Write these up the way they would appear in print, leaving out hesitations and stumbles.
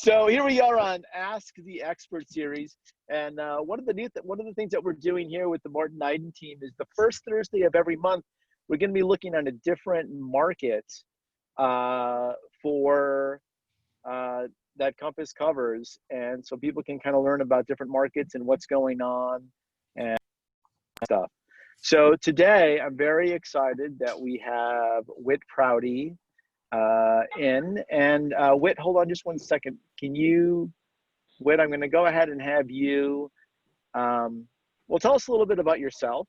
So here we are on Ask the Expert series, and one of the things that we're doing here with the Martin Eiden team is the first Thursday of every month we're going to be looking at a different market for that Compass covers, and so people can kind of learn about different markets and what's going on and stuff. So today I'm very excited that we have Whit Prouty in. And Whit, hold on just 1 second. Whit, I'm going to go ahead and have you, well, tell us a little bit about yourself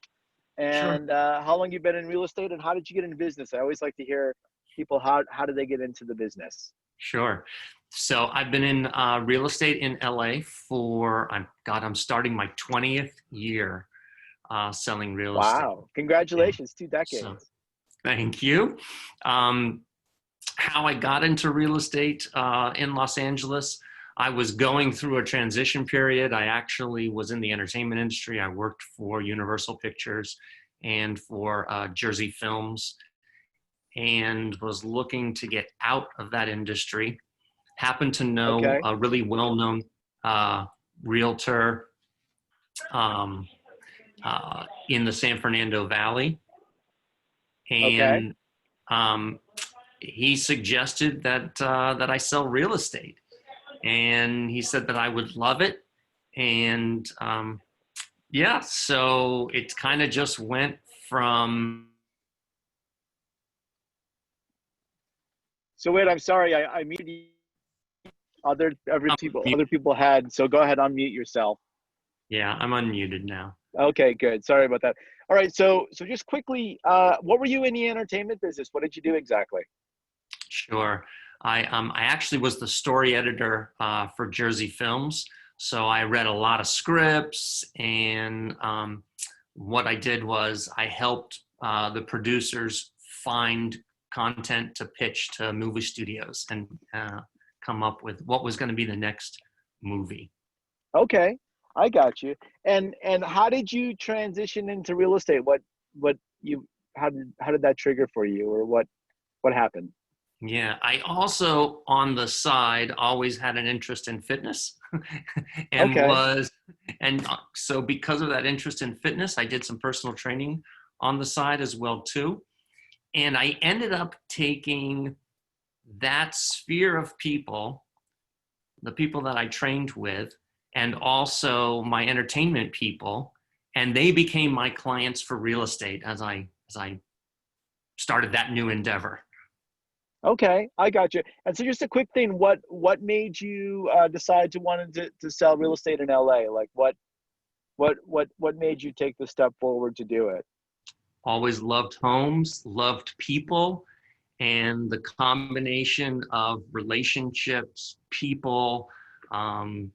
Sure. and how long you've been in real estate and how did you get into business? I always like to hear people, how did they get into the business? Sure. So I've been in real estate in LA for, I'm starting my 20th year selling real estate. Wow. Yeah. Congratulations, 2 So decades. thank you. How I got into real estate in Los Angeles, I was going through a transition period. I actually was in the entertainment industry. I worked for Universal Pictures and for Jersey Films, and was looking to get out of that industry. Happened to know Okay. a really well-known realtor in the San Fernando Valley. Okay. And he suggested that I sell real estate. And he said that I would love it. And yeah, so it kind of just went from. So Whit, I'm sorry, I muted you. Other people had, so go ahead, unmute yourself. Yeah, I'm unmuted now. Okay, good. Sorry about that. All right, so just quickly, what were you in the entertainment business? What did you do exactly? Sure. I actually was the story editor for Jersey Films. So I read a lot of scripts, and what I did was I helped the producers find content to pitch to movie studios and come up with what was going to be the next movie. Okay, I got you. And how did you transition into real estate? How did that trigger for you, or what happened? Yeah, I also on the side always had an interest in fitness and Okay. so because of that interest in fitness, I did some personal training on the side as well too. And I ended up taking that sphere of people, the people that I trained with, and also my entertainment people, and they became my clients for real estate as I started that new endeavor. Okay, I got you. And so just a quick thing, what made you decide to want to sell real estate in LA? Like what made you take the step forward to do it? Always loved homes, loved people, and the combination of relationships, people, the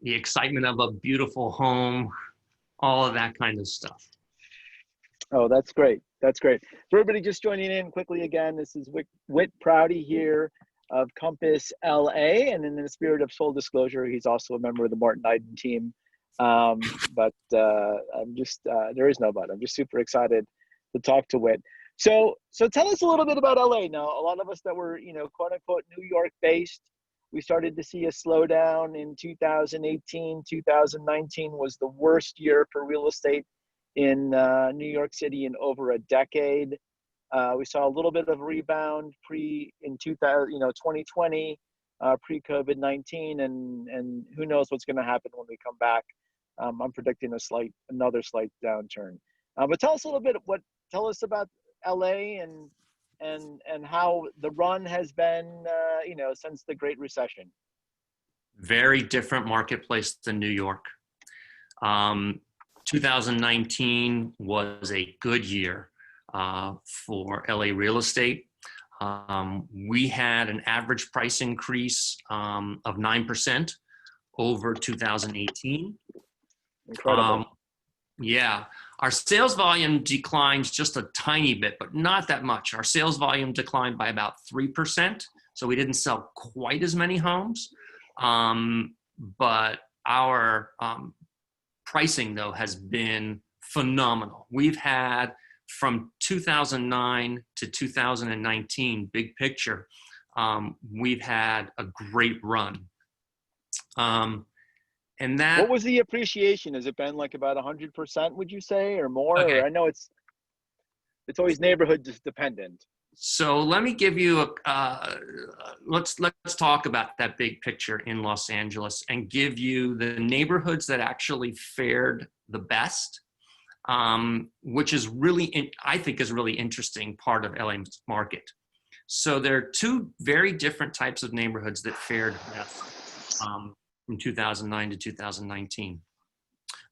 excitement of a beautiful home, all of that kind of stuff. Oh, that's great. That's great. For everybody just joining in quickly again, this is Whit Prouty here of Compass LA. And in the spirit of full disclosure, he's also a member of the Martin Eiden team. But I'm just, there is no but. I'm just super excited to talk to Whit. So tell us a little bit about LA. Now, a lot of us that were, quote unquote, New York based, we started to see a slowdown in 2018. 2019 was the worst year for real estate in New York City in over a decade. We saw a little bit of a rebound in 2020, pre-COVID-19, and who knows what's going to happen when we come back. I'm predicting another slight downturn. But tell us a little bit tell us about LA and how the run has been, since the Great Recession. Very different marketplace than New York. 2019 was a good year for LA real estate. We had an average price increase of 9% over 2018. Incredible. Yeah, our sales volume declined just a tiny bit, but not that much. Our sales volume declined by about 3%, so we didn't sell quite as many homes. But our pricing, though, has been phenomenal. We've had, from 2009 to 2019, big picture, we've had a great run. And that, What was the appreciation? Has it been like about 100%, would you say, or more? okay. Or I know it's always neighborhood dependent. So let me give you let's talk about that big picture in Los Angeles and give you the neighborhoods that actually fared the best, which is really, I think is really interesting part of LA's market. So there are two very different types of neighborhoods that fared best from 2009 to 2019.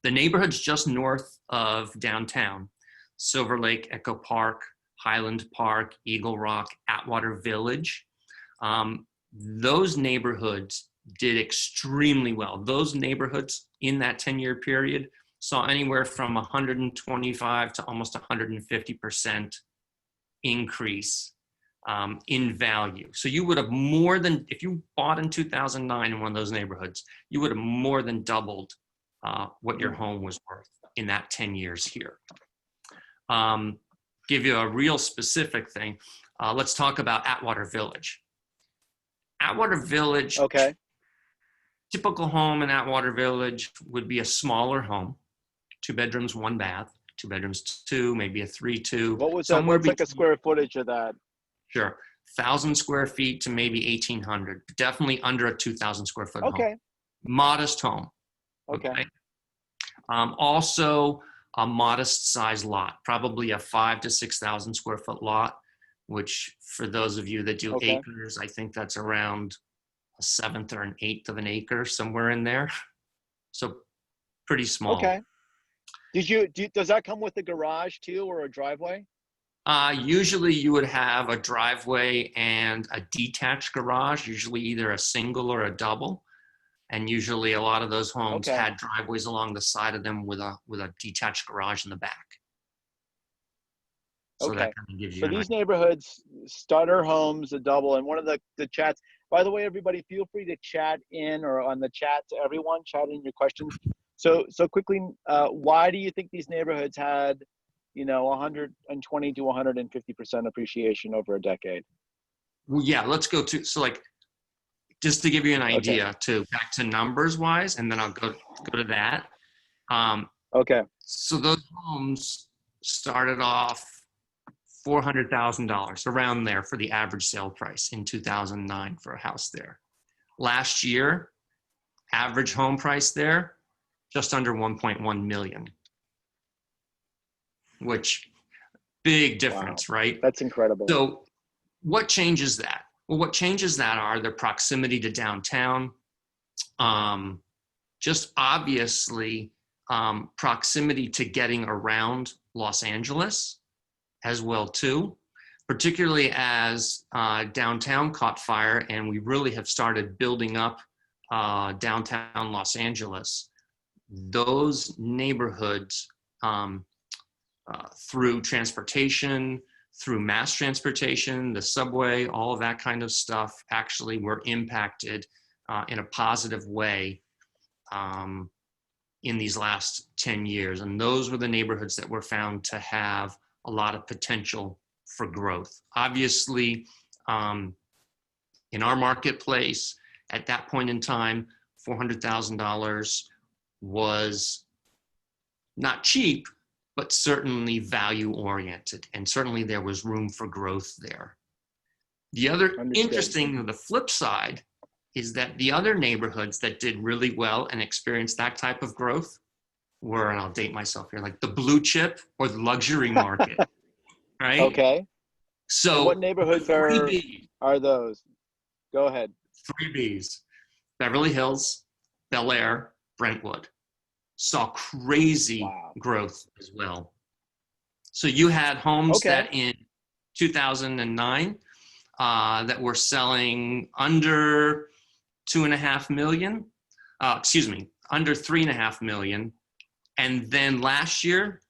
The neighborhoods just north of downtown, Silver Lake, Echo Park, Highland Park, Eagle Rock, Atwater Village. Those neighborhoods did extremely well. Those neighborhoods in that 10-year period saw anywhere from 125 to almost 150% increase in value. So you would have more than, if you bought in 2009 in one of those neighborhoods, you would have more than doubled what your home was worth in that 10 years here. Give you a real specific thing. Let's talk about Atwater Village. Atwater Village, Okay. typical home in Atwater Village would be a smaller home, 2 bedrooms, 1 bath, 2 bedrooms, 2, maybe a 3-2. What was that? Somewhere What's like a between, square footage of that? sure, 1,000 square feet to maybe 1,800, definitely under a 2,000 square foot home. Okay. Modest home. Okay. Also, a modest size lot, probably a 5,000 to 6,000 square foot lot, which for those of you that do acres, I think that's around a 1/7 or an 1/8 of an acre, somewhere in there. So pretty small. Okay. Does that come with a garage too, or a driveway? Usually you would have a driveway and a detached garage, usually either a single or a double. And usually a lot of those homes had driveways along the side of them with a detached garage in the back. So that kind of gives you So these neighborhoods, starter homes, a double, and one of the chats, by the way, everybody, feel free to chat in or on the chat to everyone, chat in your questions. So quickly, why do you think these neighborhoods had, 120 to 150% appreciation over a decade? Well, yeah, let's go to, so like, just to give you an idea back to numbers wise, and then I'll go to that. So those homes started off $400,000, around there for the average sale price in 2009 for a house there. Last year, average home price there, just under 1.1 million, which big difference, right? That's incredible. So what changes that? Well, what changes that are the proximity to downtown, just obviously proximity to getting around Los Angeles as well too, particularly as downtown caught fire and we really have started building up downtown Los Angeles. Those neighborhoods through transportation, through mass transportation, the subway, all of that kind of stuff actually were impacted in a positive way in these last 10 years. And those were the neighborhoods that were found to have a lot of potential for growth. Obviously, in our marketplace, at that point in time, $400,000 was not cheap, but certainly value oriented. And certainly there was room for growth there. The other interesting, the flip side, is that the other neighborhoods that did really well and experienced that type of growth were, and I'll date myself here, like the blue chip or the luxury market, right? Okay. So and what neighborhoods are those? Go ahead. 3 Bs, Beverly Hills, Bel Air, Brentwood, saw crazy growth as well. So you had homes that in 2009 that were selling under 2.5 million, under 3.5 million. And then last year,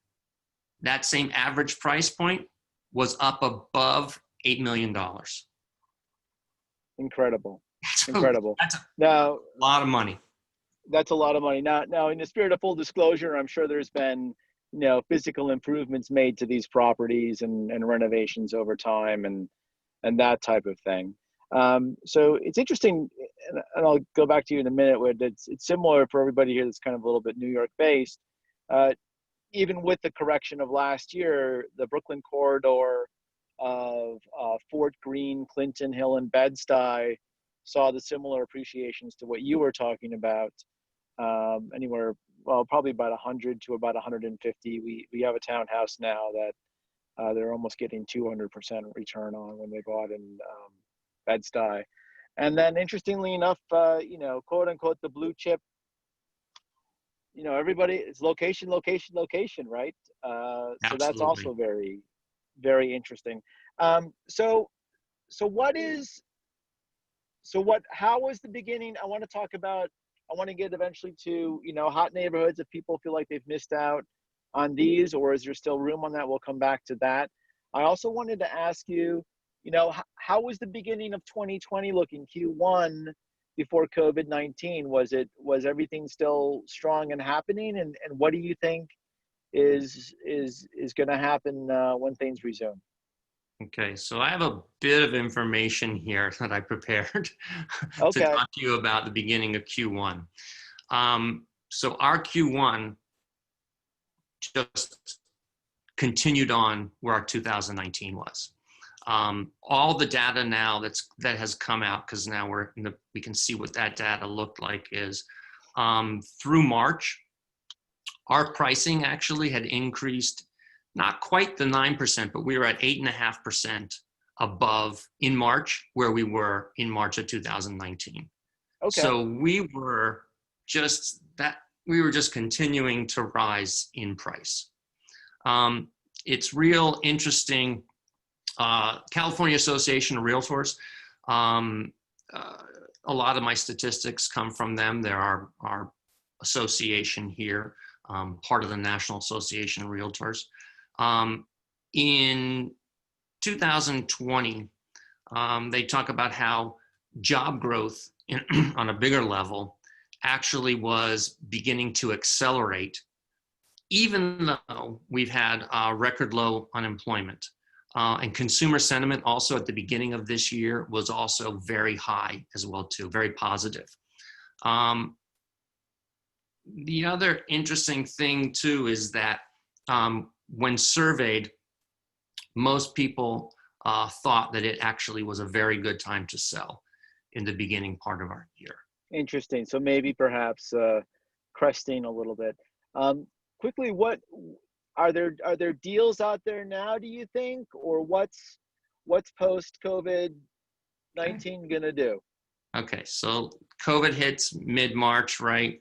that same average price point was up above $8 million. Incredible. That's Now, a lot of money. That's a lot of money. Now, in the spirit of full disclosure, I'm sure there's been, physical improvements made to these properties and renovations over time and that type of thing. So it's interesting, and I'll go back to you in a minute, where it's similar for everybody here that's kind of a little bit New York based. Even with the correction of last year, the Brooklyn corridor of Fort Greene, Clinton Hill, and Bed-Stuy saw the similar appreciations to what you were talking about. Anywhere, well, probably about 100 to about 150. We have a townhouse now that they're almost getting 200% return on when they bought in Bed-Stuy. And then interestingly enough, quote unquote, the blue chip, everybody, it's location, location, location, right? So that's Absolutely. also very, very interesting. So how was the beginning? I want to get eventually to, hot neighborhoods if people feel like they've missed out on these, or is there still room on that? We'll come back to that. I also wanted to ask you, how was the beginning of 2020 looking, Q1 before COVID-19? Was everything still strong and happening? And what do you think is going to happen when things resume? Okay, so I have a bit of information here that I prepared to Okay. talk to you about the beginning of Q1. So our Q1 just continued on where our 2019 was. All the data now that has come out, because now we can see what that data looked like, is through March, our pricing actually had increased, not quite the 9%, but we were at 8.5% above in March where we were in March of 2019. Okay. So we were just continuing to rise in price. It's real interesting. California Association of Realtors, a lot of my statistics come from them. They're our association here, part of the National Association of Realtors. In 2020, they talk about how job growth on a bigger level actually was beginning to accelerate, even though we've had record low unemployment. And consumer sentiment also at the beginning of this year was also very high as well too, very positive. The other interesting thing too is that when surveyed, most people thought that it actually was a very good time to sell in the beginning part of our year. Interesting. So maybe perhaps cresting a little bit. Quickly, what are there deals out there now, do you think, or what's post COVID-19 gonna do? Okay, so COVID hits mid-March, right?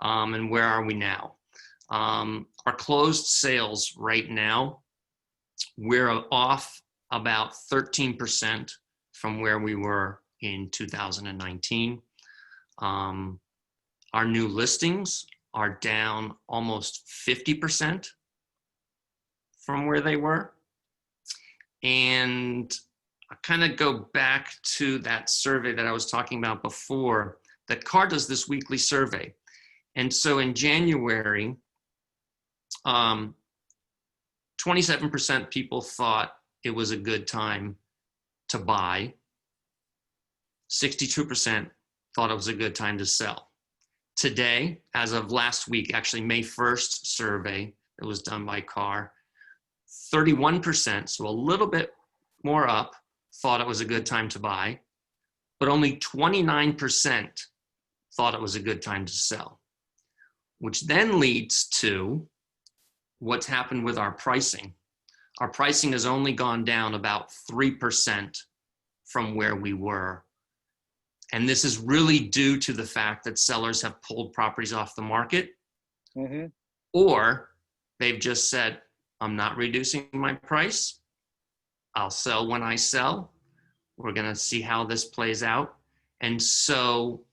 And where are we now? Our closed sales right now, we're off about 13% from where we were in 2019. Our new listings are down almost 50% from where they were. And I kind of go back to that survey that I was talking about before, that CAR does this weekly survey. And so in January, 27% people thought it was a good time to buy. 62% thought it was a good time to sell. Today, as of last week, actually May 1st survey that was done by CAR, 31%, so a little bit more up, thought it was a good time to buy, but only 29% thought it was a good time to sell, which then leads to what's happened with our pricing. Our pricing has only gone down about 3% from where we were. And this is really due to the fact that sellers have pulled properties off the market, or they've just said, I'm not reducing my price. I'll sell when I sell. We're going to see how this plays out. And so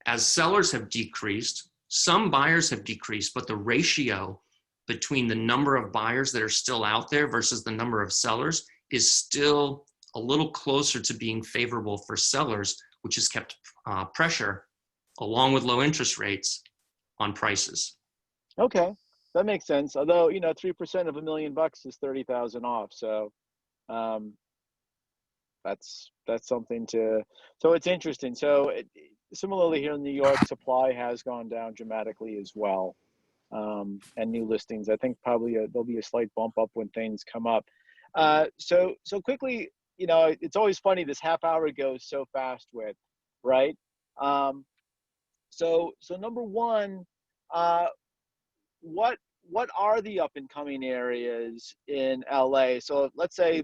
as sellers have decreased, some buyers have decreased, but the ratio between the number of buyers that are still out there versus the number of sellers is still a little closer to being favorable for sellers, which has kept pressure, along with low interest rates, on prices. Okay, that makes sense. Although, 3% of $1 million is 30,000 off. So that's That's something to, so it's interesting. So similarly here in New York, supply has gone down dramatically as well. And new listings, I think probably there'll be a slight bump up when things come up. So quickly, it's always funny, this half hour goes so fast with, right? Um, so number one, uh, what are the up and coming areas in LA? So let's say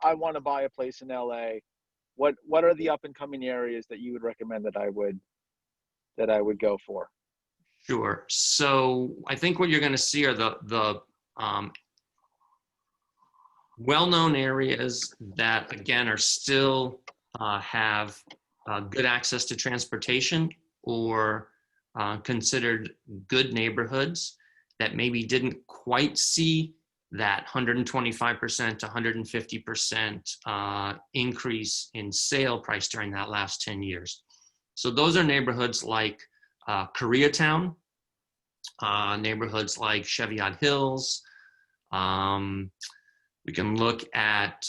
I want to buy a place in LA. What are the up and coming areas that you would recommend that I would go for? Sure. So I think what you're going to see are the well-known areas that, again, are still have good access to transportation, or considered good neighborhoods that maybe didn't quite see that 125% to 150% increase in sale price during that last 10 years. So those are neighborhoods like Koreatown, neighborhoods like Cheviot Hills. We can look at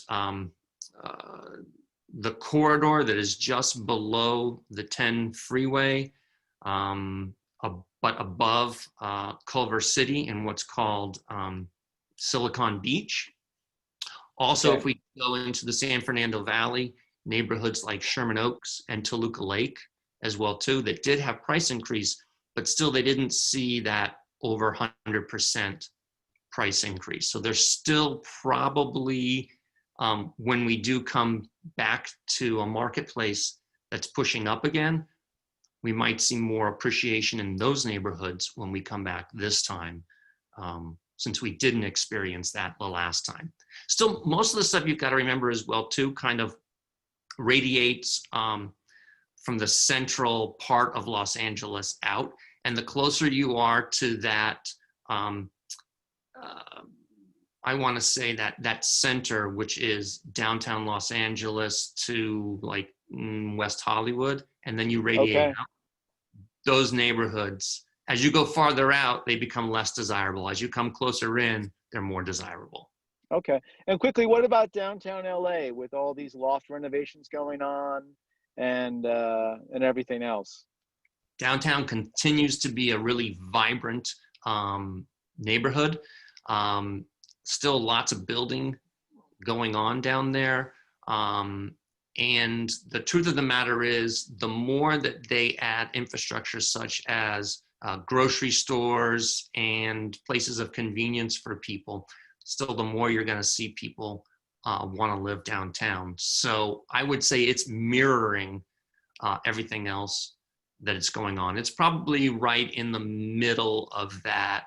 the corridor that is just below the 10 freeway, but above Culver City in what's called Silicon Beach. Also, Okay. if we go into the San Fernando Valley, neighborhoods like Sherman Oaks and Toluca Lake as well too, that did have price increase, but still they didn't see that over 100% price increase. So there's still probably, when we do come back to a marketplace that's pushing up again, we might see more appreciation in those neighborhoods when we come back this time, since we didn't experience that the last time. Still, most of the stuff you've got to remember as well too kind of radiates from the central part of Los Angeles out. And the closer you are to that, I want to say that center, which is downtown Los Angeles to like West Hollywood, and then you radiate Okay. out, those neighborhoods, as you go farther out, they become less desirable. As you come closer in, they're more desirable. Okay. And quickly, what about downtown LA with all these loft renovations going on and everything else? Downtown continues to be a really vibrant neighborhood. Still lots of building going on down there. And the truth of the matter is, the more that they add infrastructure such as grocery stores and places of convenience for people, still the more you're going to see people want to live downtown. So I would say it's mirroring everything else that is going on. It's probably right in the middle of that.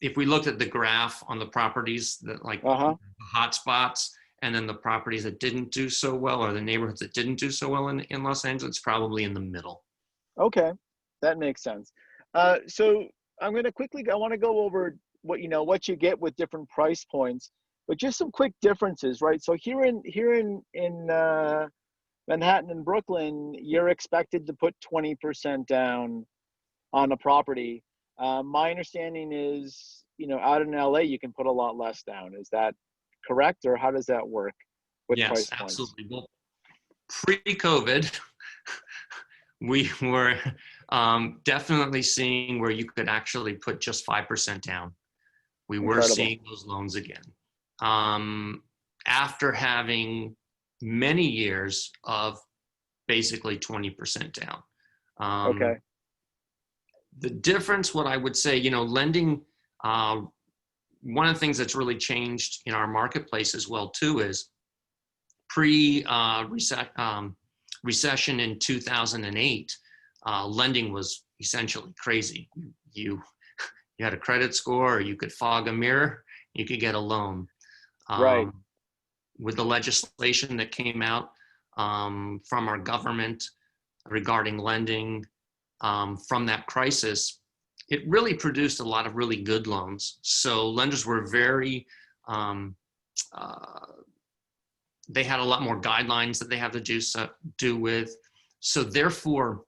If we looked at the graph on the properties that like Uh-huh. hot spots, and then the properties that didn't do so well, or the neighborhoods that didn't do so well in Los Angeles, it's probably in the middle. Okay. That makes sense. So I'm going to quickly, I want to go over what you get with different price points, but just some quick differences, right? So here in Manhattan and Brooklyn, you're expected to put 20% down on a property. My understanding is, out in LA, you can put a lot less down. Is that correct, or how does that work with Yes, price points? absolutely. Well, pre-COVID, we were definitely seeing where you could actually put just 5% down. We were Incredible. seeing those loans again. After having many years of basically 20% down. Okay. The difference, what I would say, lending, one of the things that's really changed in our marketplace as well too is recession in 2008, lending was essentially crazy. You had a credit score, or you could fog a mirror, you could get a loan. Right. With the legislation that came out from our government regarding lending from that crisis, it really produced a lot of really good loans. So lenders were very, they had a lot more guidelines that they have to do with. So therefore,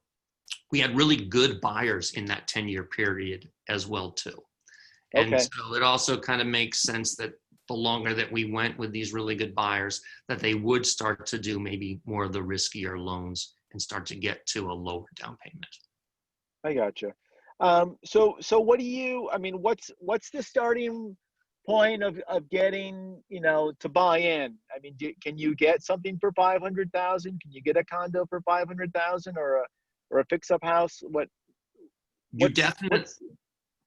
we had really good buyers in that 10-year period as well too. And Okay. so it also kind of makes sense that the longer that we went with these really good buyers, that they would start to do maybe more of the riskier loans and start to get to a lower down payment. I gotcha. So what do you, I mean, what's the starting point of getting, to buy in? I mean, can you get something for 500,000? Can you get a condo for 500,000 or a fix up house? You definitely, Go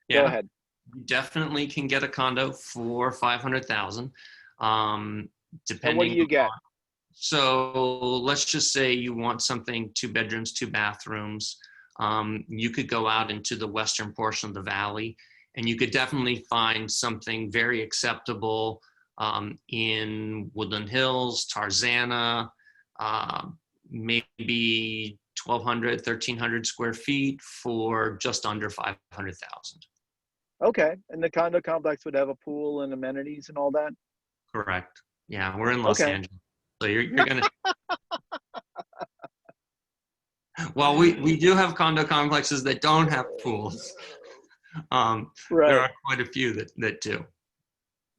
yeah, ahead. you definitely can get a condo for 500,000, And what do depending you get? on, so let's just say you want something 2 bedrooms, 2 bathrooms. You could go out into the western portion of the valley, and you could definitely find something very acceptable in Woodland Hills, Tarzana, maybe 1,200, 1,300 square feet for just under 500,000. Okay. And the condo complex would have a pool and amenities and all that? Correct. Yeah, we're in Los Okay. Angeles, so you're gonna. Well, we do have condo complexes that don't have pools. There Right. are quite a few that do.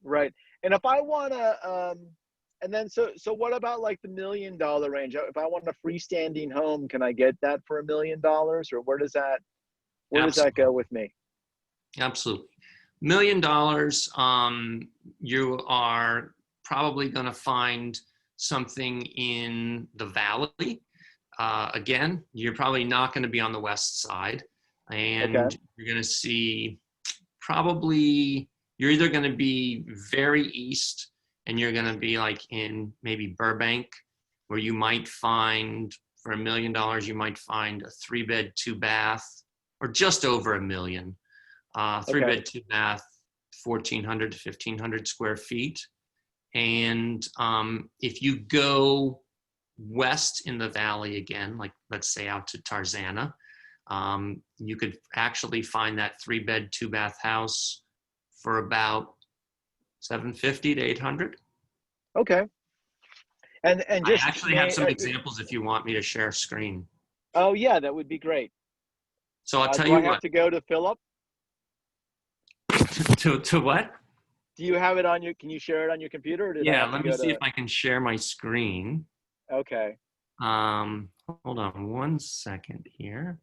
Right. And if I want to, and then so what about like the $1 million range? If I want a freestanding home, can I get that for $1 million, or where does that Absolutely. go with me? Absolutely. $1 million, you are probably going to find something in the valley. Again, you're probably not going to be on the west side, Okay. and you're going to see probably, you're either going to be very east, and you're going to be like in maybe Burbank, where you might find for $1 million, you might find a 3-bed, 2-bath, or just over $1 million. 3-bed, Okay. 2-bath, 1,400 to 1,500 square feet. And if you go west in the valley again, like let's say out to Tarzana, you could actually find that 3-bed, 2-bath house for about 750 to 800. Okay. And I just actually have some examples if you want me to share screen. oh yeah, that would be great. So I'll tell Do I you have what. to go to Philip? To what? Do you have it on your? Can you share it on your computer, or did I Yeah, have to let me go see to? if I can share my screen. Okay. Hold on 1 second here.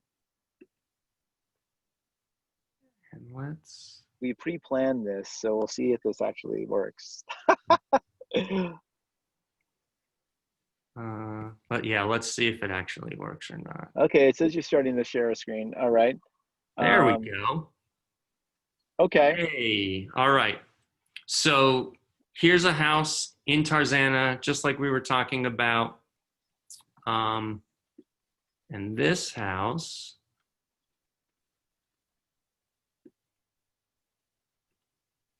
And let's. We pre-planned this, so we'll see if this actually works. But yeah, let's see if it actually works or not. Okay, it says you're starting to share a screen. All right. There we Um, go. okay. Hey, all right. So here's a house in Tarzana, just like we were talking about. And this house,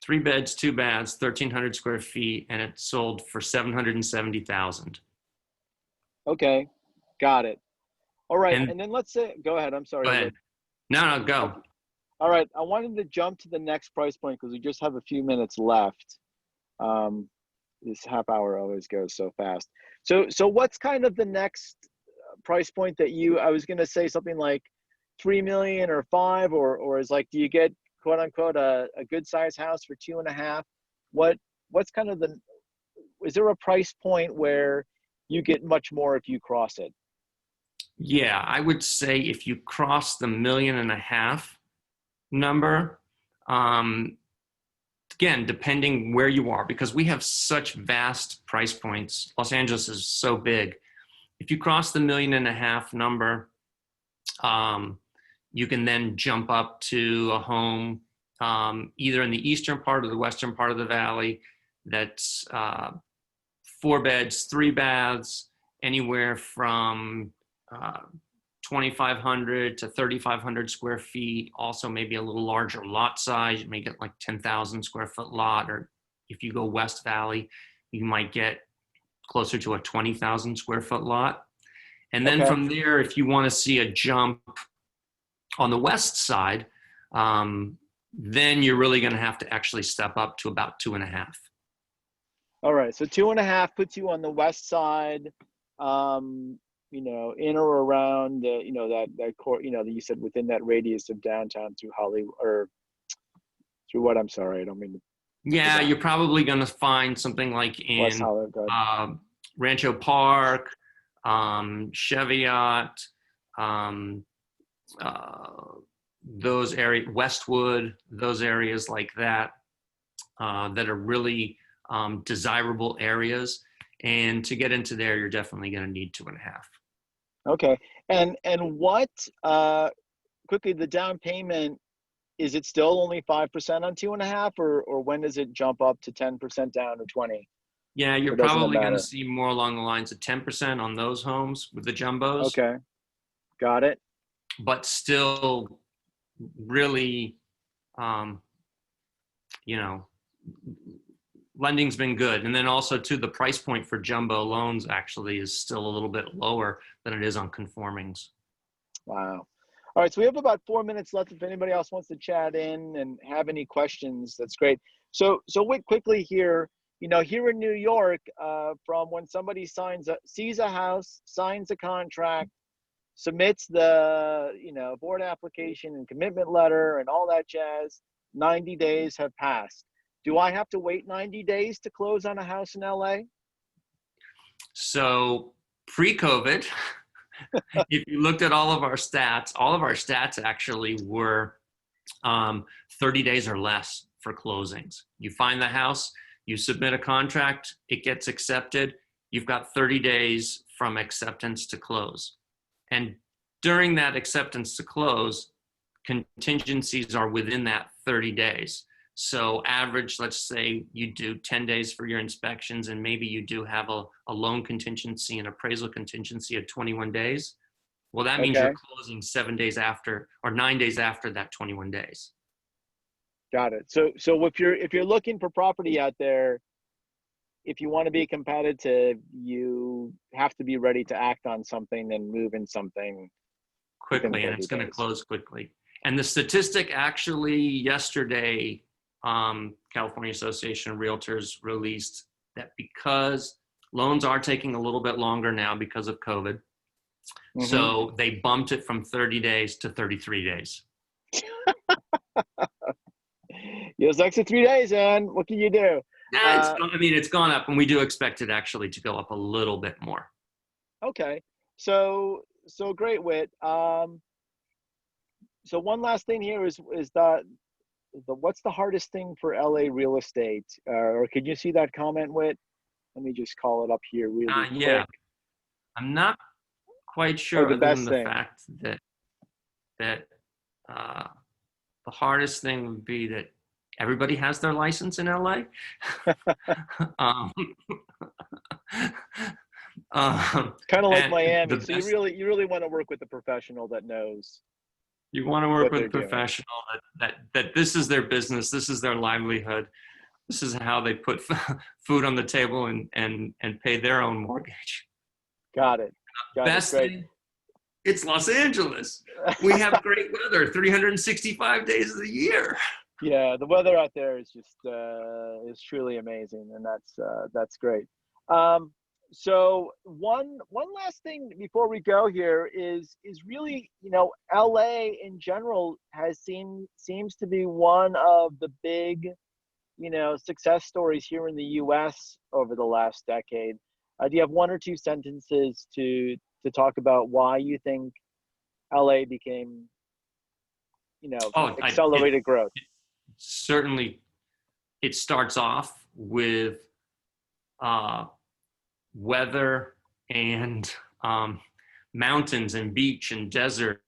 3 beds, 2 baths, 1,300 square feet, and it sold for 770,000. Okay. Got it. All right. And And then let's say, go ahead. I'm go sorry, ahead. Whit. No, go. All right. I wanted to jump to the next price point because we just have a few minutes left. Um, this half hour always goes so fast. So what's kind of the next price point that I was going to say something like 3 million or 5, or is like, do you get quote unquote a good size house for 2.5? What's kind of is there a price point where you get much more if you cross it? Yeah, I would say if you cross the 1.5 million number, again, depending where you are, because we have such vast price points. Los Angeles is so big. If you cross the 1.5 million number, you can then jump up to a home either in the eastern part or the western part of the valley that's 4 beds, 3 baths, anywhere from 2,500 to 3,500 square feet. Also, maybe a little larger lot size. You may get like 10,000 square foot lot, or if you go West Valley, you might get closer to a 20,000 square foot lot. And then Okay. from there, if you want to see a jump on the west side, then you're really going to have to actually step up to about 2.5. All right. So 2.5 puts you on the west side, in or around, that core, that you said within that radius of downtown through Hollywood or through what? I'm sorry. I don't mean to. Yeah, you're probably going to find something like West in Hollywood, good. Rancho Park, Cheviot, um, uh, those areas, Westwood, those areas like that, that are really desirable areas. And to get into there, you're definitely going to need 2.5. Okay. And what quickly, the down payment, is it still only 5% on 2.5, or when does it jump up to 10% down or 20? Yeah, you're Or doesn't it probably going to matter? see more along the lines of 10% on those homes with the jumbos, Okay, got it. but still really, um, you know, lending's been good. And then also too, the price point for jumbo loans actually is still a little bit lower than it is on conformings. Wow. All right, so we have about 4 minutes left. If anybody else wants to chat in and have any questions, that's great. So Whit, quickly here, here in New York, from when somebody sees a house, signs a contract, submits the, board application and commitment letter and all that jazz, 90 days have passed. Do I have to wait 90 days to close on a house in LA? So pre-COVID, if you looked at all of our stats actually were 30 days or less for closings. You find the house, you submit a contract, it gets accepted, you've got 30 days from acceptance to close. And during that acceptance to close, contingencies are within that 30 days. So average, let's say you do 10 days for your inspections, and maybe you do have a loan contingency and appraisal contingency of 21 days. Well, that means Okay, you're closing 7 days after or 9 days after that 21 days. got it. So if you're looking for property out there, if you want to be competitive, you have to be ready to act on something and move in something within Quickly, and 30 it's going to days. close quickly. And the statistic actually yesterday, California Association of Realtors released that because loans are taking a little bit longer now because of COVID, so they bumped it from 30 days to 33 days. It was extra 3 days, man. What can you do? Yeah, it's gone up, and we do expect it actually to go up a little bit more. Okay, so great, Whit. So one last thing here is the what's the hardest thing for LA real estate? Or could you see that comment, Whit? Let me just call it up here really Yeah, quick. I'm not quite Or sure, the other than best the thing. fact that uh, the hardest thing would be that everybody has their license in LA. um, Kind of like and Miami. the So you best, really want to work with a professional that knows you want to work what with they're a doing. professional that this is their business, this is their livelihood, this is how they put food on the table and pay their own mortgage. Got it. Got it. Best Great. thing, it's Los Angeles. We have great weather 365 days of the year. Yeah, the weather out there is just is truly amazing, and that's great. Um, so one last thing before we go here is really, LA in general seems to be one of the big, success stories here in the US over the last decade. Do you have one or two sentences to talk about why you think LA became, Oh, accelerated growth? certainly it starts off with uh, weather and mountains and beach and desert,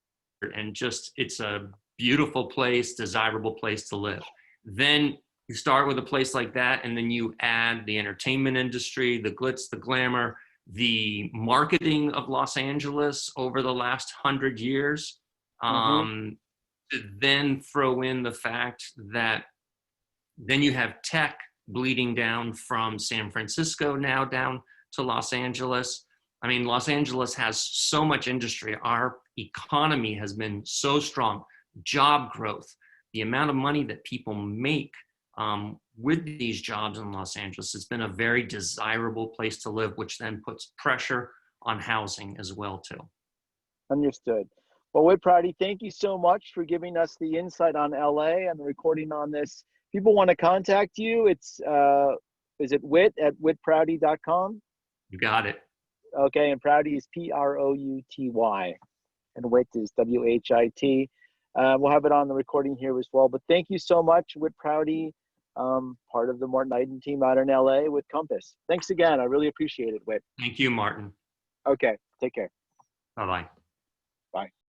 and just it's a beautiful place, desirable place to live. Then you start with a place like that, and then you add the entertainment industry, the glitz, the glamour, the marketing of Los Angeles over the last 100 years. Mm-hmm. To then throw in the fact that then you have tech bleeding down from San Francisco now down to Los Angeles. I mean, Los Angeles has so much industry. Our economy has been so strong. Job growth, the amount of money that people make with these jobs in Los Angeles has been a very desirable place to live, which then puts pressure on housing as well, too. Understood. Well, Whit Prouty, thank you so much for giving us the insight on LA and the recording on this people want to contact you, it's is it Whit at whitprouty.com? You got it. Okay, and Prouty is Prouty, and Whit is WHIT. We'll have it on the recording here as well. But thank you so much, Whit Prouty, part of the Martin Eiden team out in LA with Compass. Thanks again. I really appreciate it, Whit. Thank you, Martin. Okay, take care. Bye-bye. Bye.